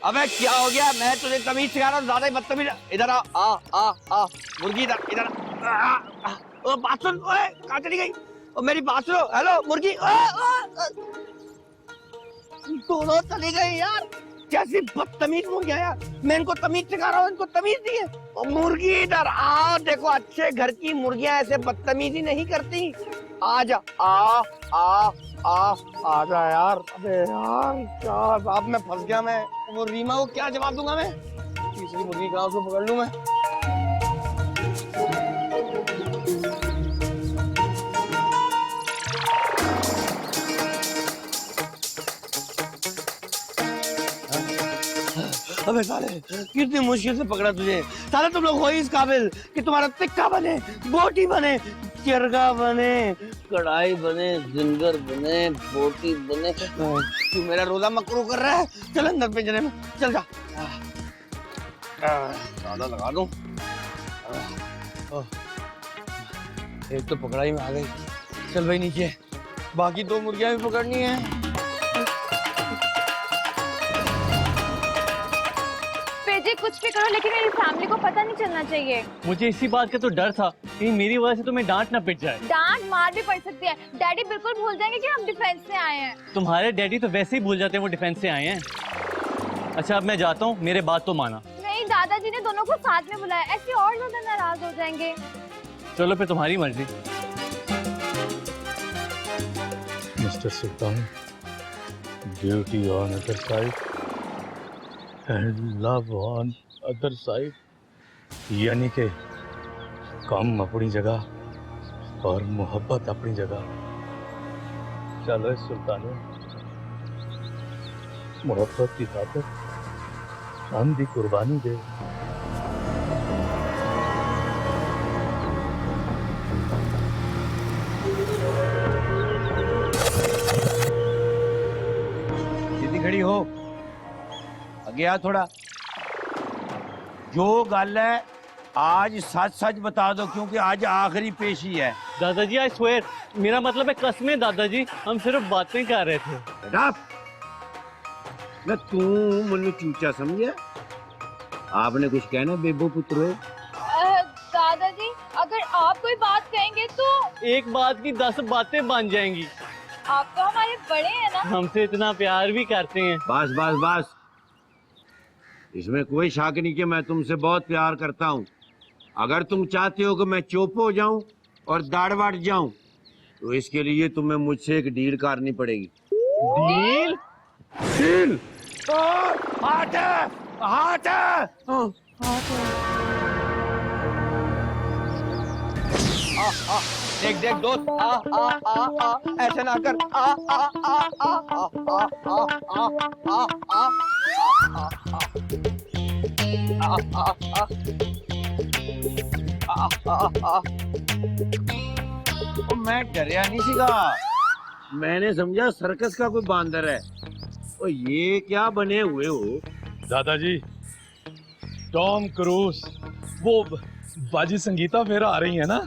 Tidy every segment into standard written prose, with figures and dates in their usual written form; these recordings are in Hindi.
अबे क्या हो गया? मैं तुझे तमीज सिखा रहा हूँ, ज्यादा ही बदतमीज। इधर आ आ आ आ मुर्गी, इधर इधर ओ बात सुन, ओए कहाँ चली गई? ओ मेरी बात सुनो, हेलो मुर्गी। दोनों चली गई यार। कैसी बदतमीज मुर्गियां यार। मैं इनको तमीज सिखा रहा हूँ, इनको तमीज नहीं है। ओ मुर्गी इधर आ, देखो अच्छे घर की मुर्गियां ऐसे बदतमीजी नहीं करती। आजा आ आ आ आजा यार। अबे यार क्या, अब मैं फंस गया। मैं वो रीमा को क्या जवाब दूंगा? मैं तीसरी मुर्गी कहाँ, उसको पकड़ लूं मैं? अबे साले कितनी मुश्किल से पकड़ा तुझे। साले तुम लोग हो ही इस काबिल कि तुम्हारा टिक्का बने, बोटी बने, चरगा बने, कढ़ाई बने, जिंगर बने, बोटी बने। तू मेरा रोजा मकरू कर रहा है। चल अंदर पिंजरे में चल जा। ज्यादा लगा दूं। एक तो पकड़ाई में आ गई। चल भाई नीचे, बाकी दो मुर्गियां भी पकड़नी है। जी कुछ भी करो लेकिन मेरी फैमिली को पता नहीं चलना चाहिए। मुझे इसी बात का तो डर था कि मेरी वजह से तुम्हें डांट ना पिट जाए। डांट मार भी पड़ सकती है। डैडी बिल्कुल भूल जाएंगे कि हम डिफेंस से आए हैं। तुम्हारे डैडी तो वैसे ही भूल जाते हैं वो डिफेंस से आए हैं। अच्छा अब मैं जाता हूँ, मेरे बात तो माना। नहीं, दादाजी ने दोनों को साथ में बुलाया, ऐसे और ज्यादा नाराज हो जाएंगे। चलो फिर तुम्हारी मर्जी। Mister Sultan, duty on other side and love on other side, यानी कि काम अपनी जगह और मोहब्बत अपनी जगह। चलो सुल्तान, मोहब्बत की खातिर हम भी कुर्बानी दे। सीधी खड़ी हो, आगे आ थोड़ा। जो गल है आज सच सच बता दो, क्योंकि आज आखिरी पेशी है। दादाजी आई स्वेयर, मेरा मतलब है कसमें दादाजी, हम सिर्फ बातें कर रहे थे। बेटा मैं तू मनु चूचा समझे? आपने कुछ कहना बेबो पुत्रो? दादाजी अगर आप कोई बात कहेंगे तो एक बात की 10 बातें बन जाएंगी। आप तो हमारे बड़े हैं ना। हमसे इतना प्यार भी करते हैं। बस बस बस, इसमें कोई शक नहीं कि मैं तुमसे बहुत प्यार करता हूँ। अगर तुम चाहते हो कि मैं चुप हो जाऊं और दाढ़ बढ़ जाऊं, तो इसके लिए तुम्हें मुझसे एक डील करनी पड़ेगी। डील? डील? हाथ हाथ देख देख दोस्त, आ आ आ आ ऐसे ना कर। आ आ आ आ आ आ आ आ आ आ। मैं डरिया नहीं सीगा, मैंने समझा सर्कस का कोई बांदर है। ओ ये क्या बने हुए हो? दादाजी, टॉम क्रूज, वो बाजी संगीता फिर आ रही है ना?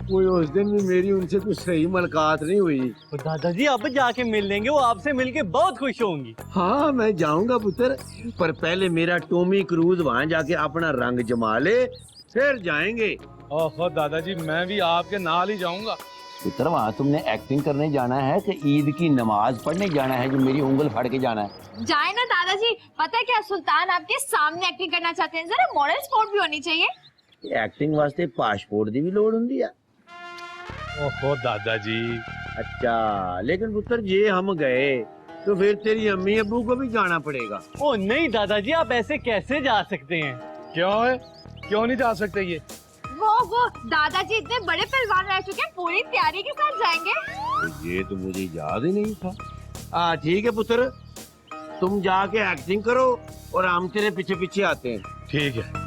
कोई उस दिन भी मेरी उनसे कुछ सही मुलाकात नहीं हुई। तो दादाजी अब जाके मिल लेंगे, वो आपसे मिलके बहुत खुश होंगी। हाँ मैं जाऊंगा पुत्र, पर पहले मेरा टॉमी क्रूज वहाँ जाके अपना रंग जमा ले, फिर जाएंगे। ओहो दादाजी, मैं भी आपके नाल ही जाऊंगा। पुत्र वहाँ तुमने एक्टिंग करने जाना है कि ईद की नमाज पढ़ने जाना है जो मेरी उंगल फाड़ के जाना है? जाए ना दादाजी, पता है क्या सुल्तान आपके सामने एक्टिंग करना चाहते हैं, जरा मॉडल स्पोर्ट भी होनी चाहिए। एक्टिंग वास्ते पासपोर्ट की भी लोड़ होंदी है। ओहो दादाजी। अच्छा लेकिन पुत्र ये हम गए तो फिर तेरी अम्मी अब्बू को भी जाना पड़ेगा। ओ नहीं दादाजी, आप ऐसे कैसे जा सकते हैं? क्यों है, क्यों नहीं जा सकते? ये वो दादाजी इतने बड़े पहलवान रह चुके हैं, पूरी तैयारी के साथ जाएंगे। ये तो मुझे याद ही नहीं था। ठीक है पुत्र, तुम जाके एक्टिंग करो और हम तेरे पीछे पीछे आते हैं। ठीक है।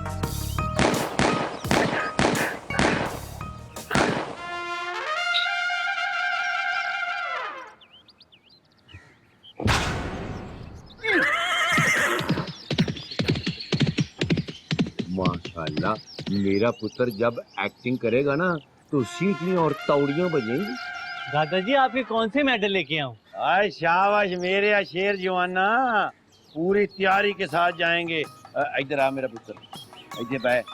माशाल्लाह, मेरा पुत्र जब एक्टिंग करेगा ना तो सीटियां और तौड़ियां बजेंगी। दादाजी आपके कौन से मेडल लेके आऊं? आय शाबाश मेरे या शेर जवाना, पूरी तैयारी के साथ जाएंगे। इधर आ मेरा पुत्र, इधर बैठ।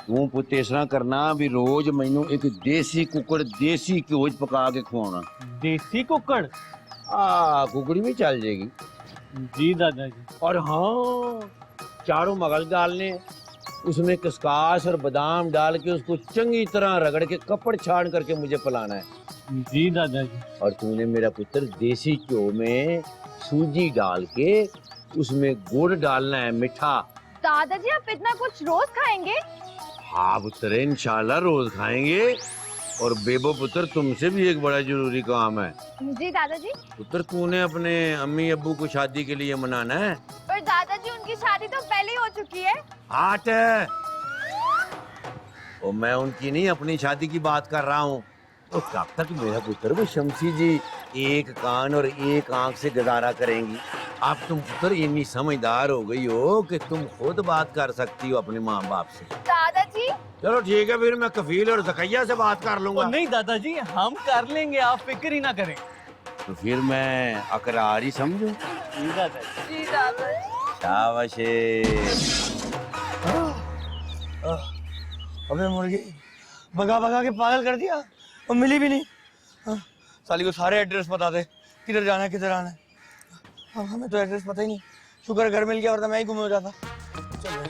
तू पुत इस तरह करना भी रोज मैनू एक देसी कुकड़ देसी घ्यो च पका के खवाना। देसी कुकड़? कुकड़ी भी चल जाएगी। जी दादाजी। और हाँ, चारों मगज डालने, उसमें कस्कास और बादाम डाल के उसको चंगी तरह रगड़ के कपड़ छान करके मुझे पिलाना है। जी दादाजी। और तूने मेरा पुत्र देसी घ्यो में सूजी डाल के उसमें गुड़ डालना है, मीठा। दादाजी आप इतना कुछ रोज खाएंगे? हाँ पुत्र, इंशाल्लाह रोज खाएंगे। और बेबो पुत्र, तुमसे भी एक बड़ा जरूरी काम है। जी दादाजी। पुत्र, तूने अपने अम्मी अब्बू को शादी के लिए मनाना है। पर दादाजी उनकी शादी तो पहले ही हो चुकी है। हाथ और मैं उनकी नहीं, अपनी शादी की बात कर रहा हूँ। तो कब तक मेरा पुत्र वो शमसी जी एक कान और एक आंख से गुजारा करेंगी? अब तुम पुत्र इतनी समझदार हो गई हो कि तुम खुद बात कर सकती हो अपने माँ बाप से। दादाजी। चलो ठीक है, फिर मैं कफील और जकैया से बात कर लूंगा। नहीं दादाजी, हम कर लेंगे, आप फिक्र ही ना करें। तो फिर मैं अकरार ही समझूं। जी दादाजी। जी दादाजी। शाबाश। अबे मुर्गी भगा भगा के पागल कर दिया और मिली भी नहीं। साली को सारे एड्रेस बता दे, किधर जाना है किधर आना है। हमें तो एड्रेस पता ही नहीं। शुक्र घर मिल गया, वरना मैं ही गुम हो जाता। चल भाई।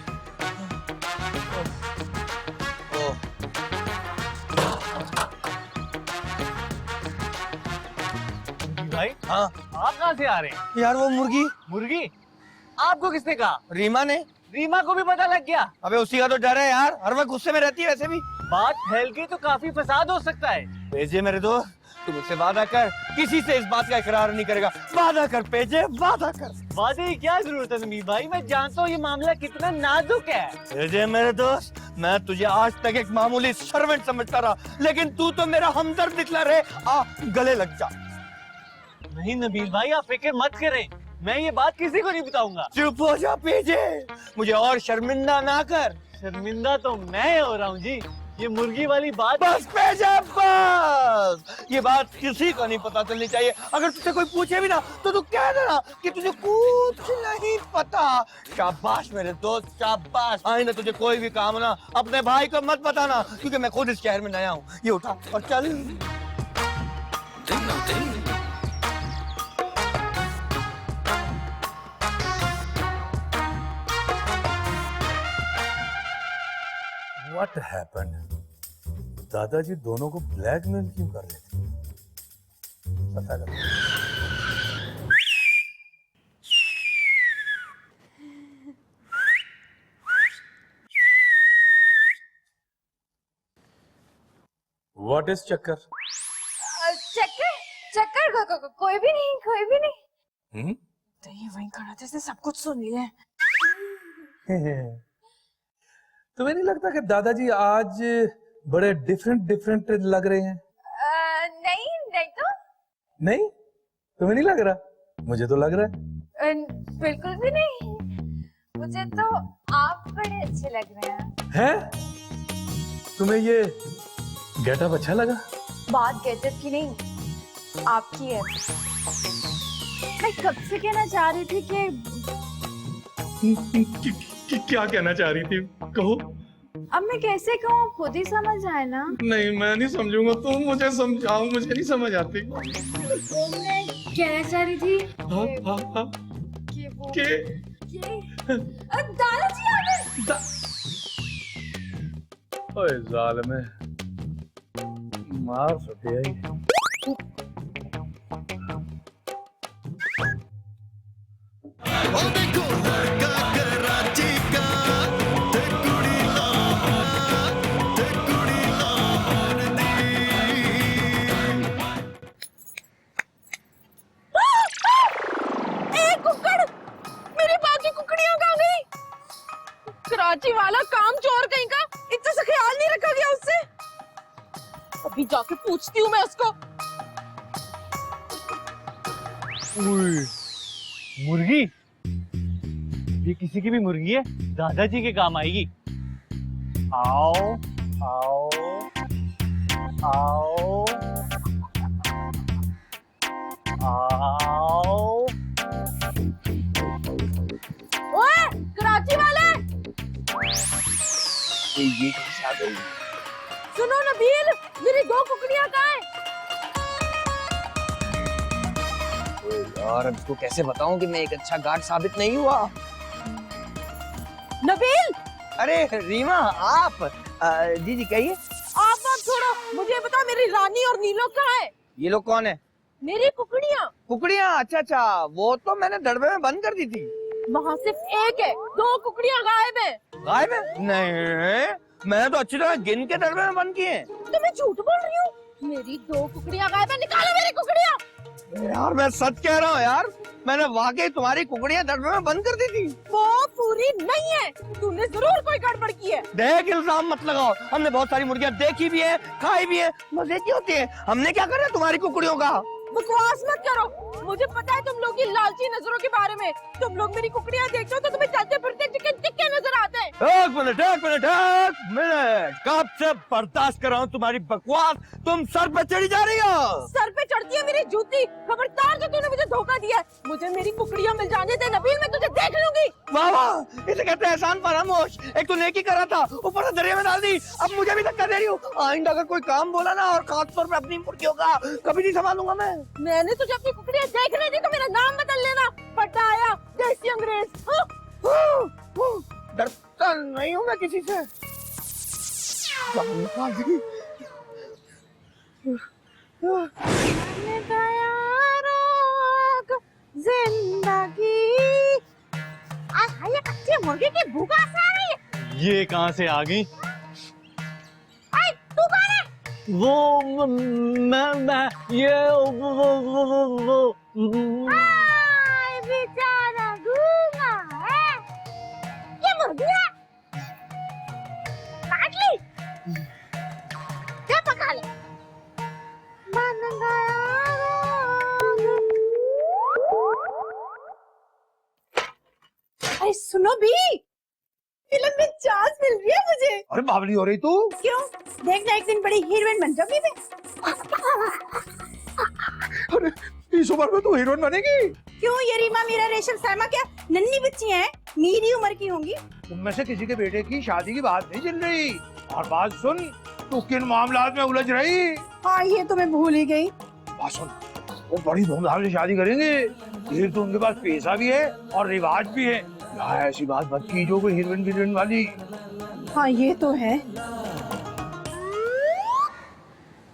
भाई, हाँ आप कहाँ से आ रहे हैं? यार वो मुर्गी। मुर्गी? आपको किसने कहा? रीमा ने। रीमा को भी पता लग गया? अबे उसी का तो डर है यार, हर वक्त गुस्से में रहती है वैसे भी। बात फैल गई तो काफी फसाद हो सकता है। पेजे मेरे दोस्त, तू मुझसे वादा कर, किसी से इस बात का इकरार नहीं करेगा। वादा कर पेजे, वादा कर। वादे की क्या जरूरत है जमीर भाई, मैं जानता हूँ ये मामला कितना नाजुक है। पेजे मेरे दोस्त, मैं तुझे आज तक एक मामूली सर्वेंट समझता रहा, लेकिन तू तो मेरा हमदर्द निकला रे। आ गले लग जा। नहीं नबील भाई, आप फिक्र मत करें, मैं ये बात किसी को नहीं बताऊंगा। चुप हो जा पेजे, मुझे और शर्मिंदा ना कर। शर्मिंदा तो मैं हो रहा हूँ जी, ये मुर्गी वाली बात। बस पेजे बस, ये बात किसी को नहीं पता चलनी चाहिए। अगर तुझसे कोई पूछे भी ना तो तू कह देना कि तुझे कुछ नहीं पता। शाबाश मेरे दोस्त, शाबाश। आइंदा तुझे कोई भी काम हो ना, अपने भाई को मत बताना, क्योंकि मैं खुद इस शहर में नया हूँ। ये उठा और चल। What happened? दादाजी दोनों को ब्लैकमेल क्यों कर रहे थे? पता लगा। What is चक्कर? चक्कर? चक्कर कोई भी नहीं, कोई भी नहीं। तो ये वहीं खड़ा था, इसने सब कुछ सुन लिया है। तुम्हें नहीं लगता कि दादाजी आज बड़े डिफरेंट लग रहे हैं? नहीं नहीं तो। नहीं, तुम्हें नहीं लग रहा? मुझे तो लग रहा है। बिल्कुल भी नहीं, मुझे तो आप बड़े अच्छे लग रहे हैं। हैं? तुम्हें ये गेटअप अच्छा लगा? बात गेटअप की नहीं, आपकी है। मैं कब से कहना चाह रही थी कि क्या कहना चाह रही थी? कहो। अब मैं कैसे कहूँ, खुद ही समझ आए ना। नहीं, मैं नहीं समझूंगा, तुम मुझे समझाओ, मुझे नहीं समझ आती। तो मैं कहना चाह रही थी हाँ। कि वो के दादाजी आ गए। ओए जालिमे, मार सटिया ही। कराची वाला काम चोर कहीं का, इतना सा ख्याल नहीं रखा गया उससे। अभी जाके पूछती हूँ मैं उसको। मुर्गी? ये किसी की भी मुर्गी है, दादाजी के काम आएगी। आओ आओ आओ आ ये कैसे आ गई? सुनो नबील, मेरी 2 कुकड़ियां कहाँ हैं? ओए यार, अब इसको कैसे बताऊं कि मैं एक अच्छा गार्ड साबित नहीं हुआ? नबील, अरे रीमा, आप जी जी कहिए। आप बात छोड़ो, मुझे बता मेरी रानी और नीलो कहाँ है? ये लोग कौन है? मेरी कुकड़ियां कुकड़ियाँ? अच्छा अच्छा, वो तो मैंने दड़बे में बंद कर दी थी। वहाँ सिर्फ एक है, 2 कुकड़ियां गायब है। गायब है? नहीं, मैंने तो अच्छी तरह गिन के दड़बे में बंद किए हैं। तो मैं झूठ बोल रही हूँ? मेरी 2 कुकड़ियां गायब है, निकालो मेरी कुकड़ियां। यार मैं सच कह रहा हूँ यार, मैंने वाकई तुम्हारी कुकड़ियाँ दड़बे में बंद कर दी थी। वो पूरी नहीं है, तूने जरूर कोई गड़बड़ की है। देख, इल्जाम मत लगाओ, हमने बहुत सारी मुर्गियाँ देखी भी है, खाई भी है, मजे की होती है। हमने क्या करा तुम्हारी कुकड़ियों का? बकवास मत करो, मुझे पता है तुम लोग की लालची नजरों के बारे में। तुम लोग मेरी कुकड़ियां देखते हो तो तुम्हें चलते फिरते चिकन टिक्के नजर आते हैं। एक मिनट, कब से बर्दाश्त कर रहा हूँ तुम्हारी बकवास, तुम सर पे चढ़ी जा रही हो। सर पे चढ़ती है मेरी जूती, खबरदार जो तूने मुझे धोखा दिया है। मुझे मेरी कुकड़ियां मिल जाने दे नबील, मैं तुझे देख लूंगी। वाह वाह, इसे कहते हैं एहसान फरामोश। एक तो नेकी करा था, ऊपर से दरिया में डाल दी, अब मुझे भी धक्का दे रही हो। आइंदा अगर कोई काम बोला ना, और खास तौर पे अपनी मुर्गियों का, कभी नहीं संभालूंगा मैं। मैंने तुझे अपनी कुकड़ियां देखने दी तो मेरा नाम बदल लेना। पटाया देसी अंग्रेज। डरता नहीं हूँ मैं किसी से। जान निकाल दी। जिंदगी ये कच्चे मुर्गे की भूखा सा रही है। ये कहाँ से आ गई? तू कौन है? वो मैं ये वो आय, बेचारा गूंगा है। ये मुर्गी है, काट ली, क्या पका ले। मन गया रोग। अरे सुनो भी, फिल्म में चांस मिल रही है मुझे। अरे बावली हो रही तू? क्यों? देखना एक दिन बड़ी हीरोइन बन जाऊंगी मैं। अरे इस उम्र में तू हीरोइन बनेगी? क्यों, ये रीमा मीरा रेशम सैमा क्या नन्ही बच्ची हैं? मेरी उम्र की होंगी। तुम में से किसी के बेटे की शादी की बात नहीं चल रही। और बात सुन, तू किन मामलात में उलझ रही? हाँ, ये तो मैं भूल ही गई। बात सुन, वो बड़ी धूमधाम से शादी करेंगे, फिर तो उनके पास पैसा भी है और रिवाज भी है। यहाँ ऐसी बात मत की जो कोई हीरोइन वाली। हाँ, ये तो है।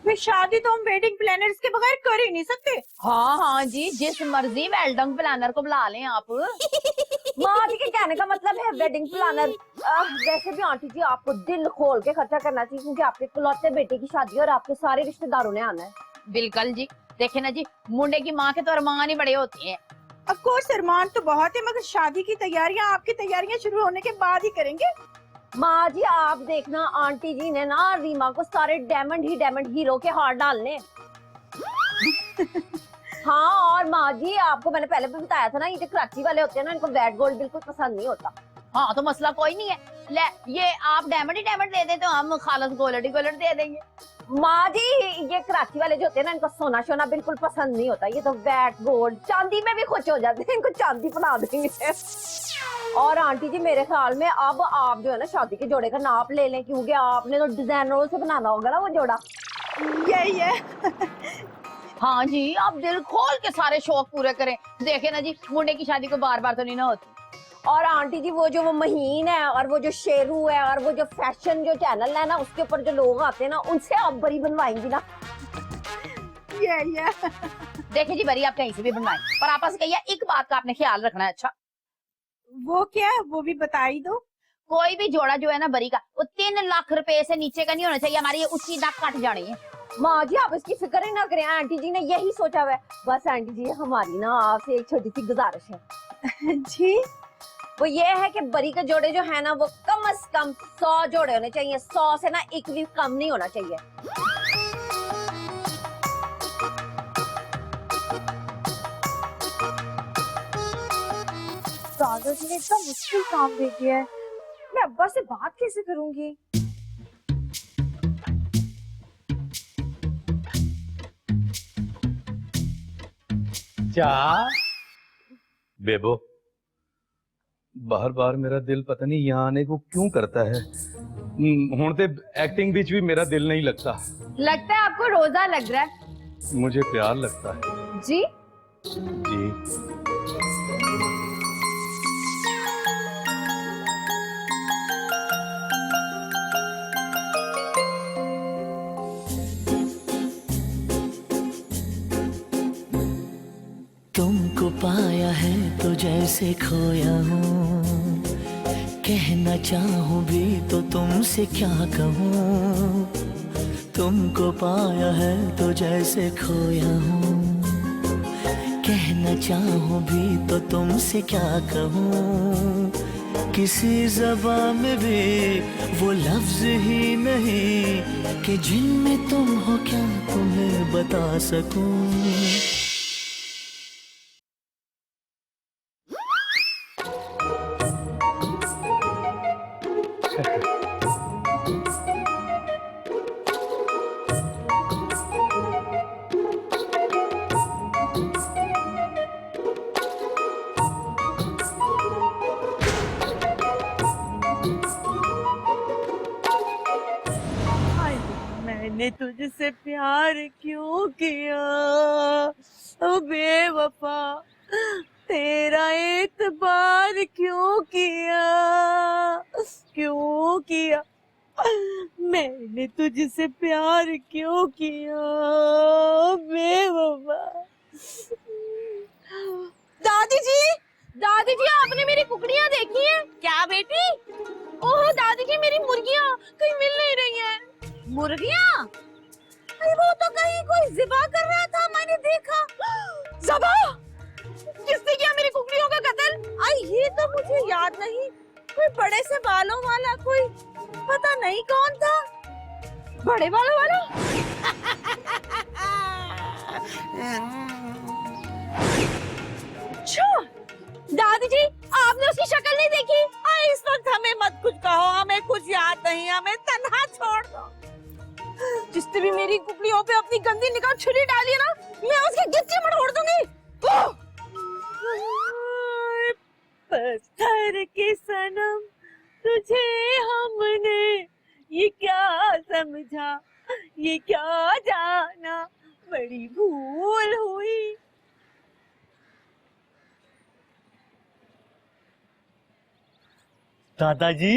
वे शादी तो हम वेडिंग प्लानर्स के बगैर कर ही नहीं सकते। हाँ हाँ जी, जिस मर्जी वेडिंग प्लानर को बुला लें आप। माँ जी के कहने का मतलब है वेडिंग प्लानर। वैसे भी आंटी जी, आपको दिल खोल के खर्चा करना चाहिए, क्योंकि आपके इकलौते बेटे की शादी है और आपके सारे रिश्तेदारों ने आना है। बिल्कुल जी, देखे ना जी, मुंडे की माँ के तो अरमान ही बड़े होते हैं। ऑफ कोर्स अरमान तो बहुत है, मगर शादी की तैयारियां आपकी तैयारियां शुरू होने के बाद ही करेंगे। माँ जी, आप देखना, आंटी जी ने ना रीमा को सारे डायमंड हीरो के हार डालने। हाँ, और माँ जी, आपको मैंने पहले भी बताया था ना, ये जो कराची वाले होते हैं ना, इनको व्हाइट गोल्ड बिल्कुल पसंद नहीं होता। हाँ, तो मसला कोई नहीं है। ले, ये आप डायमंड ही डायमंड दे दे तो हम खालस गोल्ड ही गोल्ड दे देंगे। माँ जी, ये कराची वाले जो होते हैं ना, इनको सोना शोना बिल्कुल पसंद नहीं होता। ये तो व्हाइट गोल्ड, चांदी में भी खुश हो जाते हैं, इनको चांदी बना देंगे। और आंटी जी, मेरे ख्याल में अब आप जो है ना, शादी के जोड़े का नाप ले लें, क्योंकि आपने तो डिजाइनरों से बनाना होगा ना वो जोड़ा। यही है। हाँ जी, आप दिल खोल के सारे शौक पूरे करें। देखे ना जी, मुंडे की शादी को बार बार तो नहीं ना होती। और आंटी जी, वो महीन है और वो जो शेरू है और वो जो फैशन जो चैनल है ना, उसके ऊपर जो लोग आते हैं ना, उनसे आप बरी बनवाएंगी ना। ये देखे जी, बरी आप कहीं से भी बनवाएं, पर आपस कहिए एक बात का आपने ख्याल रखना है। अच्छा, वो क्या, वो भी बता ही दो। कोई भी जोड़ा जो है ना बरी का, वो 3 लाख रुपए से नीचे का नहीं होना चाहिए। हमारी ये उसकी नाक काट जानी है। माँ जी, आप इसकी फिक्र ही ना करें, आंटी जी ने यही सोचा हुआ है। बस आंटी जी, हमारी ना आपसे एक छोटी सी गुजारिश है जी। वो ये है कि बरी के जोड़े जो है ना, वो कम से कम 100 जोड़े होने चाहिए। 100 से ना एक भी कम नहीं होना चाहिए। दादाजी ने इतना मुश्किल काम दे दिया है, मैं अब्बा से बात कैसे करूंगी? क्या? बेबो, बार बार मेरा दिल पता नहीं यहाँ आने को क्यों करता है। ਹੁਣ ਤੇ ਐਕਟਿੰਗ ਵਿੱਚ ਵੀ ਮੇਰਾ ਦਿਲ नहीं लगता। लगता है आपको रोजा लग रहा है मुझे प्यार लगता है जी। जी। तुमको पाया है तो जैसे खोया हूँ, कहना चाहूँ भी तो तुमसे क्या कहूँ। तुमको पाया है तो जैसे खोया हूँ, कहना चाहूँ भी तो तुमसे क्या कहूँ। किसी ज़बान में भी वो लफ्ज़ ही नहीं कि जिनमें तुम हो क्या तुम्हें बता सकूँ। मैंने तुझसे प्यार क्यों किया ओ बेवफा, तेरा एतबार क्यों किया, क्यों किया। मैंने तुझसे प्यार क्यों किया ओ बेवफा। दादी जी आपने मेरी कुकड़ियाँ देखी हैं क्या बेटी? ओह दादी जी मेरी मुर्गियाँ कहीं मिल नहीं रही हैं। मुर्गियाँ? अरे वो तो कहीं कोई ज़िबा कर रहा था, मैंने देखा। ज़िबा? किसने किया मेरी कुकड़ियों का कत्ल? आई ये तो मुझे याद नहीं। कोई बड़े से बालों वाला, कोई पता नहीं कौन था। बड़े बालों वाला? अच्छा दादी जी आपने उसकी शक्ल नहीं देखी? इस वक्त हमें मत कुछ कहो, हमें कुछ याद नहीं, हमें तन्हा छोड़ दो। जिसने भी मेरी कुकड़ियों पे अपनी गंदी निगाह छुरी डाली है ना, मैं उसकी गिच्ची मरोड़ दूंगी। पत्थर के सनम तुझे हमने ये क्या समझा, ये क्या जाना, बड़ी भूल हुई। दादाजी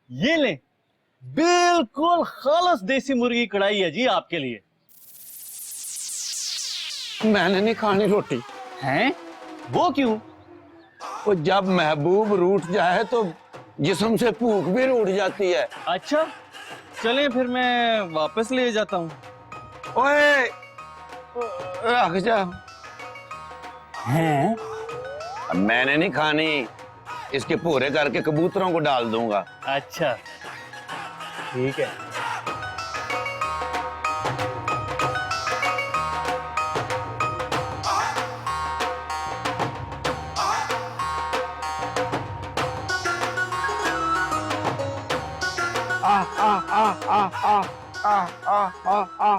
ये ले, बिल्कुल खालस देसी मुर्गी कढ़ाई है जी आपके लिए। मैंने नहीं खानी रोटी। हैं? वो क्यों? वो जब महबूब रूठ जाए तो जिस्म से भूख भी रूठ जाती है। अच्छा चलें फिर मैं वापस ले जाता हूँ। ओए रख जा। हैं? मैंने नहीं खानी, इसके पूरे करके कबूतरों को डाल दूंगा। अच्छा ठीक है। आ आ आ आ आ आ आ आ आ।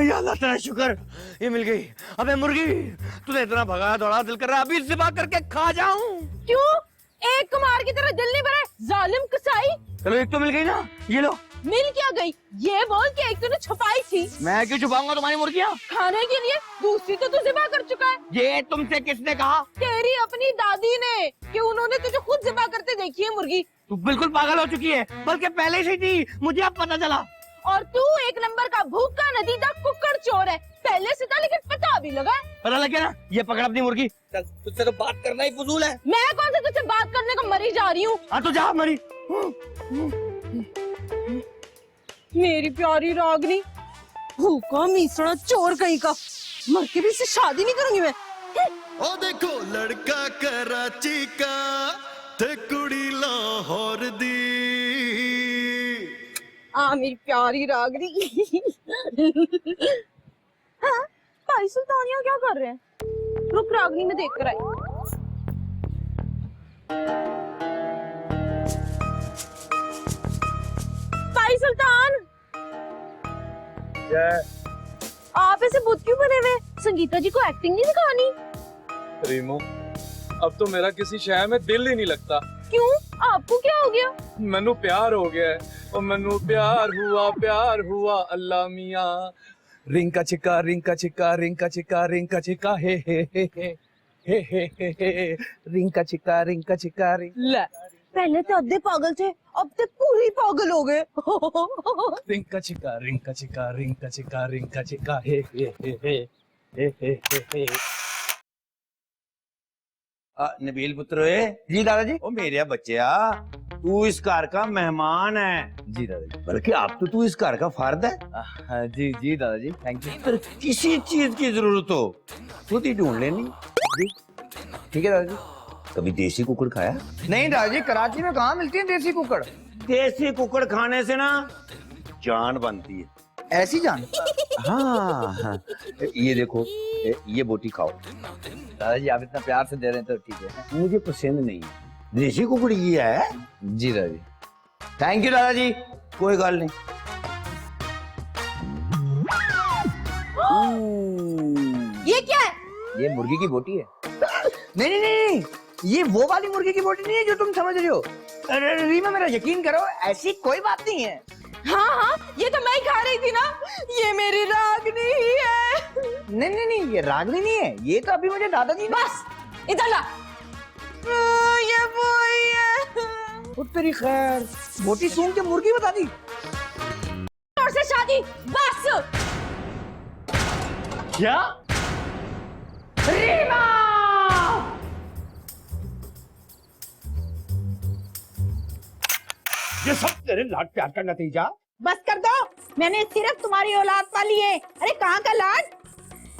या अल्लाह तेरा शुक्र, ये मिल गई। अबे मुर्गी तूने इतना भगाया दौड़ा, दिल कर रहा है अभी ज़िबा करके खा जाऊं। क्यों? एक कुमार की तरह दिल नहीं भरा? जालिम कसाई। चलो एक तो मिल गई ना, ये लो। मिल क्या गई? ये बोल के एक तूने छुपाई थी। मैं क्यों छुपाऊंगा तुम्हारी मुर्गियाँ? खाने के लिए दूसरी तो तू ज़िबा कर चुका है। ये तुमसे किसने कहा? तेरी अपनी दादी ने, कि उन्होंने तुझे खुद ज़िबा करते देखी है मुर्गी। तू बिल्कुल पागल हो चुकी है, बल्कि पहले से थी, मुझे अब पता चला। और तू एक नंबर का भूखा नतीजा कुक्कड़ चोर है। पहले से था लेकिन पता भी लगा। पता लग गया ना? ये पकड़ अपनी मुर्गी। चल तुझसे तो बात करना ही फजूल है। मैं कौन से तुझसे बात करने को मरी जा रही हूँ? हाँ तो जा मरी। मेरी प्यारी रागनी, भूखा मीसड़ा चोर कहीं का, मर के भी इससे शादी नहीं करूंगी मैं। ओ देखो लड़का कराची का ते कुड़ी लाहौर दी। मेरी प्यारी रागनी। हाँ, भाई सुल्तानिया क्या कर रहे हैं? रुक रागनी में देख कर आई। भाई सुल्तान, जय। आप आप ऐसे बुत क्यों बने हुए? संगीता जी को एक्टिंग नहीं सिखानी? रीमो, अब तो मेरा किसी शहर में दिल ही नहीं लगता। क्यों? आपको क्या हो गया? मैनू प्यार हो गया है और मैनू प्यार हुआ अल्लाह मियाँ। रिंका चिका रिंका चिका रिंका चिका रिंका चिका हे रिंका चिका ले, पहले तो अद्धे पागल थे, अब तो पूरी पागल हो गए। रिंका चिका रिंका चिका रिंका चिका रिंका चिका हे। नबील पुत्र जी दादाजी। ओ मेरे बच्चे तू इस घर का मेहमान है। जी दादाजी। बल्कि अब तो तू इस घर का फर्द है। जी जी दादाजी, थैंक यू। पर किसी चीज की जरूरत हो खुद ही ढूंढ लेनी। ठीक है दादाजी। कभी देसी कुकड़ खाया? नहीं दादाजी, कराची में कहाँ मिलती है देसी कुकड़? देसी कुकड़ खाने से ना जान बनती है। ऐसी जान? हाँ, ये देखो, ये बोटी खाओ। दादाजी आप इतना प्यार से दे रहे हैं तो ठीक है। मुझे पसंद नहीं है। देसी कुकड़ ये है। जी दादाजी। थैंक यू दादाजी। कोई गल नहीं। ये क्या है? ये मुर्गी की बोटी है। नहीं नहीं नहीं, ये वो वाली मुर्गी की बोटी नहीं है जो तुम समझ रहे हो। अरे रीमा, मेरा यकीन करो, ऐसी कोई बात नहीं है। हाँ हाँ, ये तो मैं ही खा रही थी ना। ये मेरी रागनी ही है। नहीं नहीं नहीं, ये रागनी नहीं है, ये तो अभी मुझे दादाजी ने। बस इधर ला। ये वो ही है। वो तेरी खैर, बोटी सूंघ के मुर्गी बता दी। और से शादी बस। क्या? रीमा! ये सब तेरे लाड प्यार का नतीजा। बस कर दो, मैंने सिर्फ तुम्हारी औलाद पाली है। अरे कहाँ का लाड?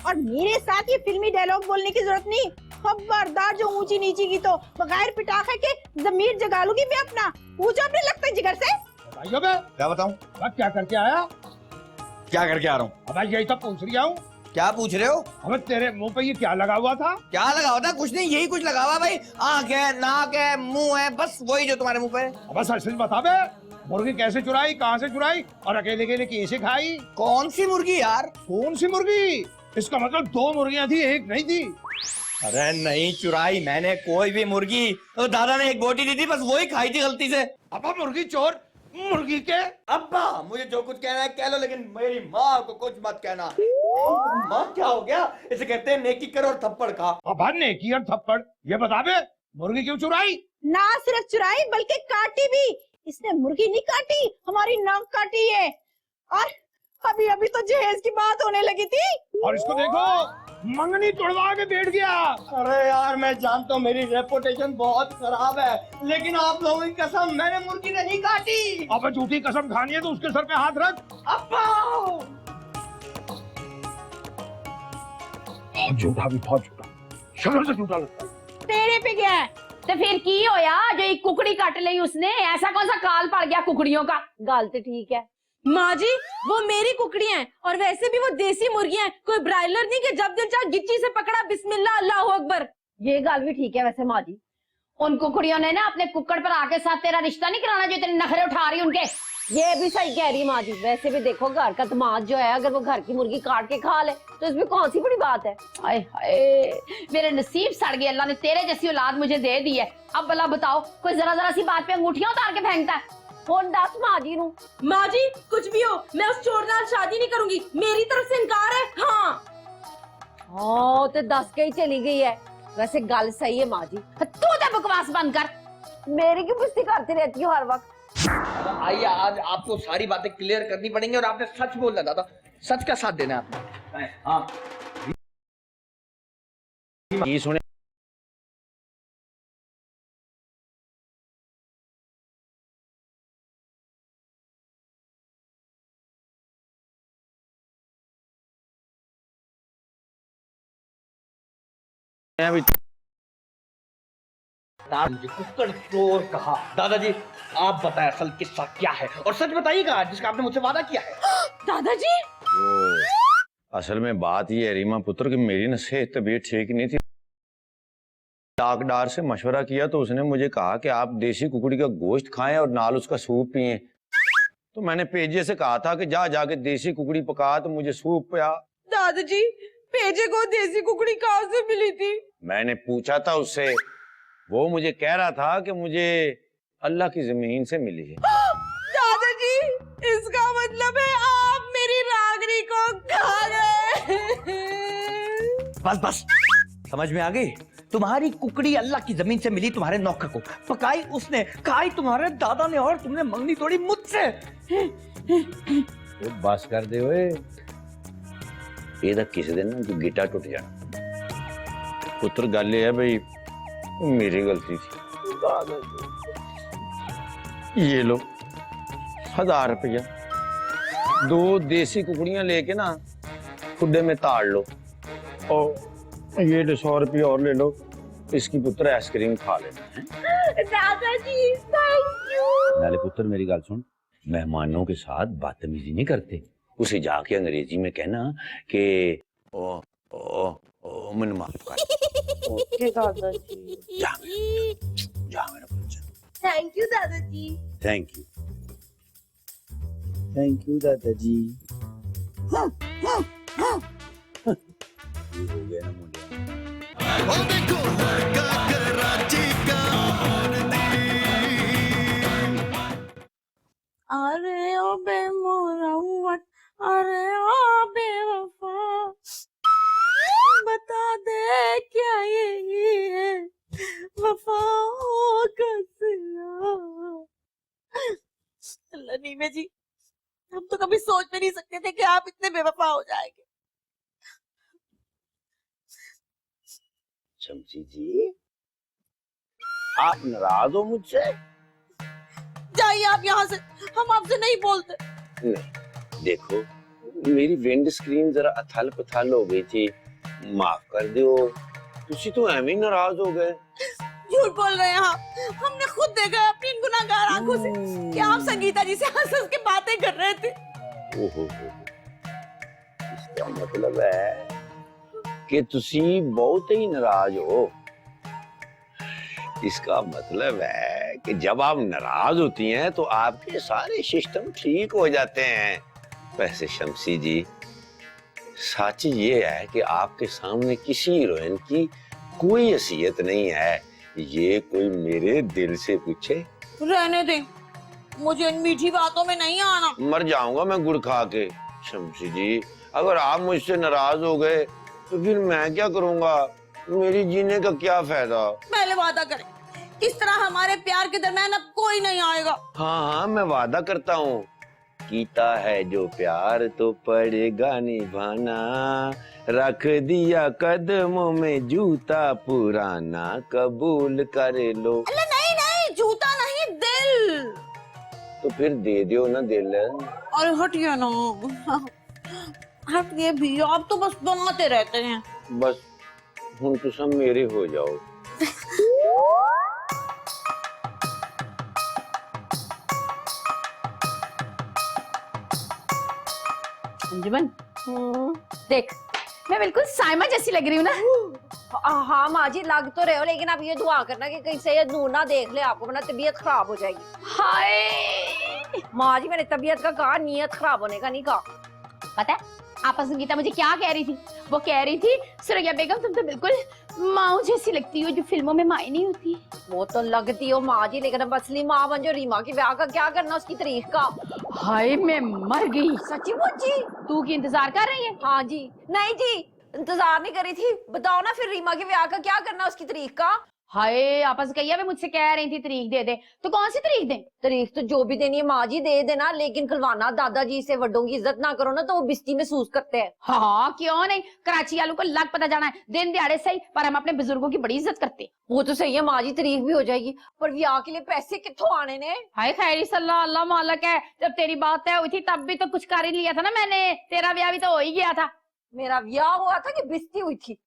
और मेरे साथ ये फिल्मी डायलॉग बोलने की जरूरत नहीं। खबरदार जो ऊंची नीची की तो बगैर पिटाखे के जमीर जगा लूंगी मैं अपना। पूछो अपने लगता है जिगर से। बताइए बे, क्या बताऊं? अब क्या करके आया? क्या करके आ रहा हूँ? अब यही तो पूछ रही हूँ। क्या पूछ रहे हो? अब तेरे मुंह पे ये क्या लगा हुआ था? क्या लगा हुआ था? कुछ नहीं, यही कुछ लगा हुआ भाई। आँख है, नाक है, मुंह है, बस वही जो तुम्हारे मुंह पे है। अब सच बता बे, मुर्गी कैसे चुराई, कहाँ से चुराई और अकेले अकेले कैसे खाई? कौन सी मुर्गी यार? कौन सी मुर्गी? इसका मतलब 2 मुर्गियां थी, एक नहीं थी। अरे नहीं चुराई मैंने कोई भी मुर्गी। तो दादा ने एक बोटी दी थी, बस वही खाई थी गलती से। अब मुर्गी चोर, मुर्गी के अब्बा मुझे जो कुछ कहना है कह लो, लेकिन मेरी माँ को कुछ मत कहना। माँ क्या हो गया? इसे कहते हैं नेकी कर और थप्पड़ खा। अब नेकी और थप्पड़, ये बता बे, मुर्गी क्यों चुराई? ना सिर्फ चुराई बल्कि काटी भी। इसने मुर्गी नहीं काटी, हमारी नाक काटी है। और अभी अभी तो जहेज की बात होने लगी थी। और इसको देखो, मंगनी तोड़वा के बैठ गया। अरे यार मैं जानता हूँ मेरी रेपुटेशन बहुत खराब है, लेकिन आप लोगों की कसम मैंने मुर्गी नहीं काटी। अब झूठी कसम खानी है तो उसके सर पे हाथ रख। अब्बा बहुत झूठा, भी बहुत झूठा, शक्ल से झूठा लगता है। तेरे पे गया है तो फिर की होया जो एक कुकड़ी काट ली उसने? ऐसा कौन सा काल पड़ गया कुकड़ियों का? गल तो ठीक है माँ जी, वो मेरी कुकड़ियां हैं और वैसे भी वो देसी मुर्गियां हैं, कोई ब्रायलर नहीं कि जब दिल चाहे गिच्ची से पकड़ा बिस्मिल्लाह अल्लाह अकबर। ये गल भी ठीक है वैसे माँ जी। उन कुकड़ियों ने ना अपने कुक्कड़ पर आके साथ तेरा रिश्ता नहीं कराना जो तेरे नखरे उठा रही उनके। ये भी सही कह रही माँ जी। वैसे भी देखो घर का दामाद जो है, अगर वो घर की मुर्गी काट के खा ले तो इसमें कौन सी बड़ी बात है। हाय हाय, मेरे नसीब सड़ गए, अल्लाह ने तेरे जैसी औलाद मुझे दे दी है। अब भला बताओ, कोई जरा जरा सी बात पे अंगूठियां उतार के फेंकता है? फोन दस माँ जी नू। माँ जी कुछ भी हो, मैं उस चोर नाल शादी नहीं करूंगी, मेरी तरफ से इनकार है। हाँ तो दस के ही चली गई है। वैसे गल सही है माँ जी। तू तो बकवास बंद कर। मेरी क्यों पुष्टि करती रहती हो हर वक्त? आइए, आज आपको सारी बातें क्लियर करनी पड़ेंगी और आपने सच बोलना दादा, सच का साथ देना है आपने। हाँ ये सुने अभी कुक्कड़ चोर कहा। दादाजी आप बताएं असल किस्सा क्या है, और सच बताइएगा जिसका आपने मुझसे वादा किया है। दादाजी असल में बात ये है रीमा पुत्र कि मेरी ना सेहत तबीयत ठीक नहीं थी। डॉक्टर से मशवरा किया तो उसने मुझे कहा कि आप देसी कुकड़ी का गोश्त खाएं और नाल उसका सूप पिएं। तो मैंने पेजे से कहा था कि जा जाके देसी कुकड़ी पका, तो मुझे सूप पिया। दादाजी भेजे को देसी कुकड़ी कहाँ से मिली थी? मैंने पूछा था उससे, वो मुझे कह रहा था कि मुझे अल्लाह की जमीन से मिली है। दादाजी इसका मतलब है आप मेरी रागनी को खा गए। बस बस, समझ में आ गई? तुम्हारी कुकड़ी अल्लाह की जमीन से मिली तुम्हारे नौकर को, पकाई उसने, खाई तुम्हारे दादा ने, और तुमने मंगनी तोड़ी मुझसे। तो बस कर दे ओए, ये तो किसी दिन ना गिटा टूट जाना। पुत्र गल है भाई, मेरी गलती थी। ये लो 1000 रुपया, 2 देसी कुकड़ियां लेके ना खुड्डे में ताड़ लो, और ये 100 रुपया और ले लो, इसकी पुत्र आइसक्रीम खा लेना है। दादाजी थैंक यू। नाले पुत्र मेरी गल सुन, मेहमानों के साथ बदतमीजी नहीं करते। उसे जाके अंग्रेजी में कहना कि ओ मन माफ कर। ओके दादाजी। जा मेरा बच्चा। थैंक यू दादाजी। थैंक यू दादाजी। ये हो गया ना मुंडिया। ओ देखो लड़का कराची का और अरे ओ बेमुरव्वत, अरे ओ बेवफा, बता दे क्या यही है वफाओं का सिला। अल्लाह नीमे जी, हम तो कभी सोच भी नहीं सकते थे कि आप इतने बेवफा हो जाएंगे। शमसी जी, आप नाराज हो मुझसे? जाइए आप यहाँ से, हम आपसे नहीं बोलते। नहीं, देखो मेरी विंड स्क्रीन जरा अथल पथल हो गई थी, माफ कर दो। तुसी तो एवं नाराज हो गए। झूठ बोल रहे हैं आप, हमने खुद देखा अपनी इन गुनाहगार आंखों से कि आप संगीता जी से हंस-हंस के बातें कर रहे थे। ओहो, इसका मतलब है कि तुसी बहुत ही नाराज हो। इसका मतलब है कि जब आप नाराज होती हैं तो आपके सारे सिस्टम ठीक हो जाते हैं। वैसे शमसी जी, सच ये है कि आपके सामने किसी हीरोइन की कोई हैसियत नहीं है। ये कोई मेरे दिल से पूछे। रहने दे, मुझे इन मीठी बातों में नहीं आना। मर जाऊंगा मैं गुड़ खा के। शमसी जी, अगर आप मुझसे नाराज हो गए तो फिर मैं क्या करूंगा? मेरी जीने का क्या फायदा? पहले वादा करें, इस तरह हमारे प्यार के दरमियान अब कोई नहीं आएगा। हाँ, मैं वादा करता हूँ। कीता है जो प्यार तो पड़ेगा निभाना, रख दिया कदमों में जूता पुराना, कबूल कर लो। अल्लाह नहीं नहीं, जूता नहीं दिल। तो फिर दे दियो ना दिल। अरे हटिए ना, हटिए भी, आप तो बस बनाते रहते हैं। बस हुन तो सब मेरे हो जाओ। अंजुमन, देख मैं बिल्कुल साइमा जैसी लग रही हूँ ना? हाँ माँ जी, लग तो रहे हो, लेकिन आप ये दुआ करना कि कहीं से ये नूर ना देख ले आपको, वरना तबीयत खराब हो जाएगी। हाय माँ जी, मैंने तबीयत का कहा, नीयत खराब होने का नहीं कहा। पता है आपा संगीता मुझे क्या कह रही थी? वो कह रही थी, सुरैया बेगम तुम तो बिल्कुल माँ जैसी लगती हो जो फिल्मों में माँ नहीं होती। वो तो लगती हो माँ जी, लेकिन अब असली माँ बन जो रीमा की ब्याह का क्या करना उसकी तारीख का। हाय मैं मर गई। सच्ची मुच्ची? तू की इंतजार कर रही है? हाँ जी। नहीं जी, इंतजार नहीं करी थी। बताओ ना फिर रीमा के ब्याह का क्या करना उसकी तारीख का। हाय आपस कहिया वे मुझसे कह रही थी तारीख दे दे, तो कौन सी तारीख दे? तारीख तो जो भी देनी है माँ जी दे देना, लेकिन खलवाना दादाजी से बड़ों की इज्जत ना करो ना तो वो बिस्ती महसूस करते हैं। हाँ क्यों नहीं, कराची वालों को लग पता जाना है, दिन दिहाड़े सही, पर हम अपने बुजुर्गों की बड़ी इज्जत करते। वो तो सही है माँ जी, तारीख भी हो जाएगी, पर ब्याह के लिए पैसे कितों आने ने? हाय खैरी सल्ला, अल्लाह मालक है, जब तेरी बात तय हुई थी तब भी तो कुछ कर ही लिया था ना मैंने, तेरा ब्याह भी तो हो ही गया था। मेरा ब्याह हुआ था कि बिस्ती हुई थी?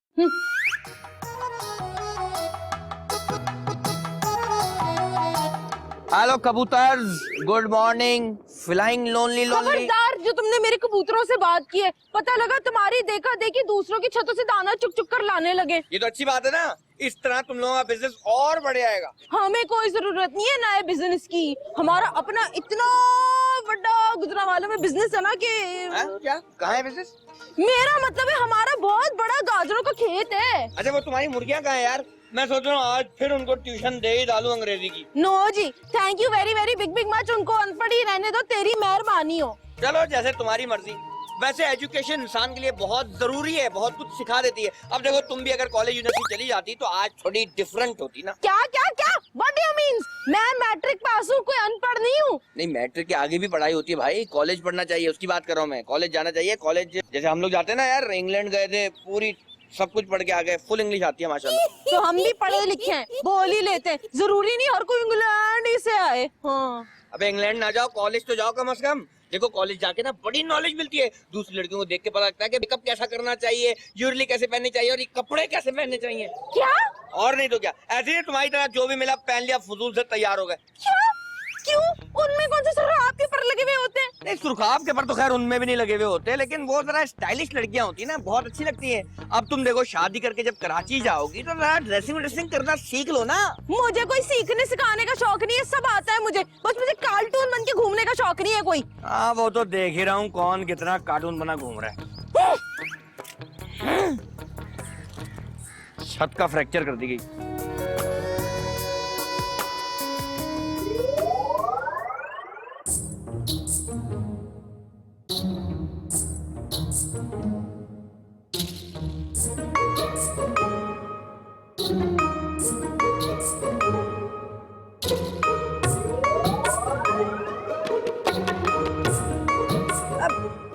हेलो कबूतर, good morning. Flying lonely lonely. खबरदार, जो तुमने मेरे कबूतरों से बात की है, पता लगा तुम्हारी देखा देखी दूसरों की छतों से दाना चुक चुक कर लाने लगे। ये तो अच्छी बात है ना, इस तरह तुम लोगों का बिजनेस और बढ़ जाएगा। हमें कोई जरूरत नहीं है नए बिजनेस की, हमारा अपना इतना बड़ा गुजरांवाला में बिजनेस है ना कि क्या कहाँ है बिजनेस? मेरा मतलब है हमारा बहुत बड़ा गाजरों का खेत है। अच्छा वो तुम्हारी मुर्गियाँ कहाँ है यार? मैं सोच रहा हूँ आज फिर उनको ट्यूशन दे ही डालूं अंग्रेजी की। नो जी, thank you very very big big much, उनको अनपढ़ ही रहने दो, तेरी मेहरबानी हो। चलो जैसे तुम्हारी मर्जी। वैसे एजुकेशन इंसान के लिए बहुत जरूरी है, बहुत कुछ सिखा देती है। अब देखो तुम भी अगर कॉलेज यूनिवर्सिटी चली जाती तो आज थोड़ी डिफरेंट होती ना। क्या क्या क्या व्हाट डू यू मींस? मैं मैट्रिक पास हूँ, कोई अनपढ़ नहीं हूँ। नहीं मैट्रिक के आगे भी पढ़ाई होती है भाई, कॉलेज पढ़ना चाहिए, उसकी बात कर रहा हूँ मैं। कॉलेज जाना चाहिए, कॉलेज जैसे हम लोग जाते हैं ना यार, इंग्लैंड गए थे, पूरी सब कुछ पढ़ के आ गए, फुल इंग्लिश आती है माशाल्लाह। तो हम भी पढ़े लिखे हैं, बोल ही लेते हैं, जरूरी नहीं हर कोई इंग्लैंड ही से आए। हाँ अबे इंग्लैंड ना जाओ, कॉलेज तो जाओ कम से कम। देखो कॉलेज जाके ना बड़ी नॉलेज मिलती है, दूसरी लड़कियों को देख के पता लगता है कि मेकअप कैसा करना चाहिए, ज्वेलरी कैसे पहननी चाहिए और ये कपड़े कैसे पहनने चाहिए। क्या? और नहीं तो क्या, ऐसे ही तुम्हारी तरह जो भी मिला पहन लिया, फजूल से तैयार हो गए। क्या? क्यों? उनमें कौन से सुराख के पर लगे हुए होते हैं? नहीं सुर्खाब के पर तो खैर उनमें भी नहीं लगे हुए होते, लेकिन वो जरा स्टाइलिश लड़कियां होती है ना, बहुत अच्छी लगती है। अब तुम देखो शादी करके जब कराची जाओगी तो जरा ड्रेसिंग करना सीख लो ना। मुझे कोई सीखने सिखाने का शौक नहीं है, सब आता है मुझे, बस मुझे कार्टून बन के घूमने का शौक नहीं है कोई। हाँ वो तो देख ही रहा हूँ कौन कितना कार्टून बना घूम रहा है। छत का फ्रैक्चर कर दी गई।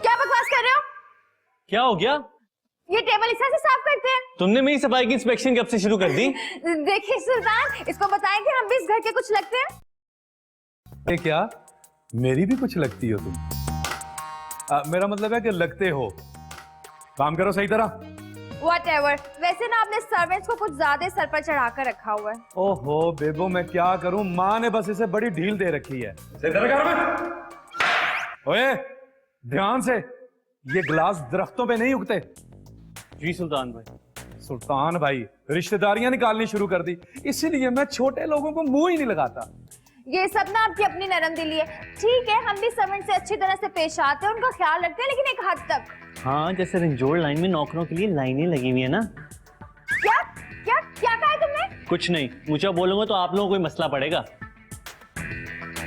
क्या बकवास कर रहे हो? क्या हो गया? ये टेबल इस तरह से साफ करते हैं? तुमने मेरी सफाई की इंस्पेक्शन कब से शुरू कर दी? देखिए सुल्तान, इसको बताएं कि हम भी इस घर के कुछ लगते हैं। ये क्या मेरी भी कुछ लगती हो तुम? मेरा मतलब है कि लगते हो। काम करो सही तरह। Whatever. वैसे ना आपने सर्वेंट्स को कुछ ज्यादा सर पर चढ़ा कर रखा हुआ है। ओहो बेबो मैं क्या करूं, माँ ने बस इसे बड़ी ढील दे रखी है। सही तरह कर। ओए ध्यान से, ये गिलास दरख्तों पे नहीं उगते। जी सुल्तान भाई। सुल्तान भाई, रिश्तेदारियां निकालनी शुरू कर दी, इसीलिए मैं छोटे लोगों को मुंह ही नहीं लगाता। ये सब ना आपकी अपनी नरम दिली है। ठीक है, हम भी सर्वेंट से अच्छी तरह से पेश आते हैं, उनका ख्याल रखते हैं, लेकिन एक हद तक। हाँ जैसे रंजोड़ लाइन में नौकरों के लिए लाइनें लगी हुई है ना। क्या क्या क्या कहा है तुमने? कुछ नहीं, ऊंचा बोलूंगा तो आप लोगों को कोई मसला पड़ेगा।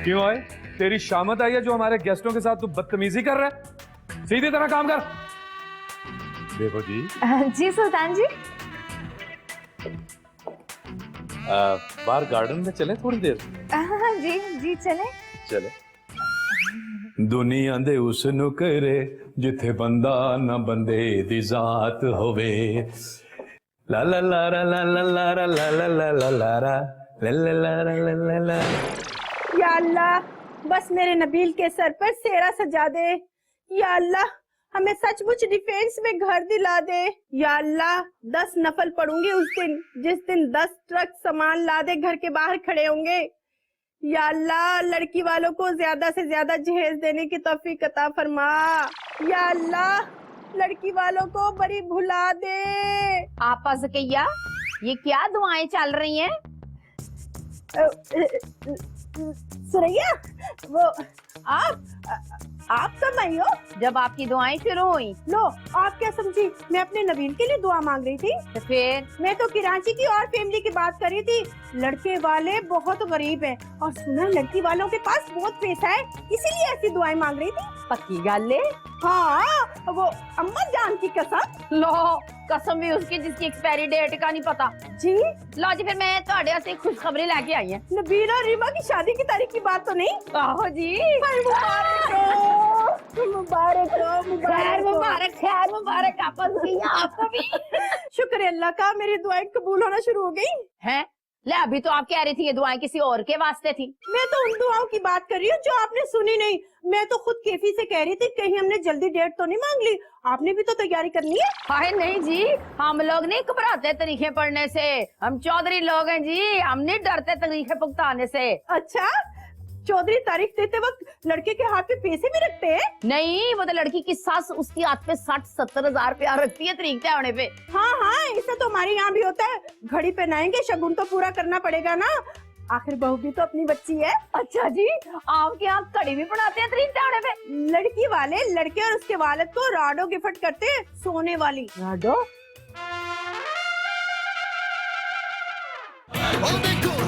क्यों है? तेरी शामत आई है जो हमारे गेस्टों के साथ तू बदतमीजी कर रहा है? सीधी तरह काम कर। देखो जी। जी सुल्तान जी। बाहर गार्डन में चले थोड़ी देर? जी जी चले। चले। दुनिया दे उस नु करे जिथे बंदा ना बंदे दी जात होवे। ला ला ला ला ला ला ला ला ला ला ला ला ला ला ला ला ला। या अल्लाह, बस मेरे नबील के सर पर सेरा सजा दे। या अल्लाह, हमें सचमुच डिफेंस में घर दिला दे। या अल्लाह, 10 नफल पढ़ूंगी उस दिन जिस दिन 10 ट्रक सामान लादे घर के बाहर खड़े होंगे। या अल्लाह, लड़की वालों को ज्यादा से ज्यादा जहेज देने की तौफीक अता फरमा। या अल्लाह, लड़की वालों को बड़ी भुला दे। आपा ज़किया, ये क्या दुआएं चल रही हैं? सुरैया, वो आप कब आई हो? जब आपकी दुआएं शुरू हुई। लो, आप क्या समझी मैं अपने नबील के लिए दुआ मांग रही थी? तो फिर मैं तो कराची की और फैमिली की बात कर रही थी। लड़के वाले बहुत गरीब हैं और सुना लड़की वालों के पास बहुत पैसा है, इसीलिए ऐसी दुआएं मांग रही थी। पक्की गल है? हाँ, वो अम्मा जान की कसम। लो, कसम भी उसकी जिसकी एक्सपायरी डेट का नहीं पता। जी लो जी, फिर मैं ਤੁਹਾਡੇ वास्ते खुशखबरी लेके आई है। नबील और रीमा की शादी की तारीख की बात तो नहीं? आहो जी। मुबारक हो, मुबारक हो, खैर मुबारक, खैर मुबारक। आपको भी शुक्र है अल्लाह का, मेरी दुआएं कबूल होना शुरू हो गई हैं। ले, अभी तो आप कह रही थी ये दुआएं किसी और के वास्ते थी। मैं तो उन दुआओं की बात कर रही हूँ जो आपने सुनी नहीं। मैं तो खुद कैफी से कह रही थी कहीं हमने जल्दी डेट तो नहीं मांग ली। आपने भी तो तैयारी करनी है। हाय नहीं जी, हम लोग नहीं घबराते तरीके पढ़ने से। हम चौधरी लोग हैं जी, हम नहीं डरते तरीके भुगताने से। अच्छा, चौधरी तारीख देते वक्त लड़के के हाथ में पैसे भी रखते हैं? नहीं, वो तो लड़की की सास उसकी हाथ पे 60-70 हजार रुपया रखती है तरीक तय होने पे। हाँ हाँ, ऐसा तो हमारे यहाँ भी होता है। घड़ी पहनाएंगे, शगुन तो पूरा करना पड़ेगा ना, आखिर बहू भी तो अपनी बच्ची है। अच्छा जी, आपके यहाँ कड़ी भी बनाते हैं तरीक तय होने पे? लड़की वाले लड़के और उसके वालिद को राडो गिफ्ट करते हैं, सोने वाली। राडो? ओ देखो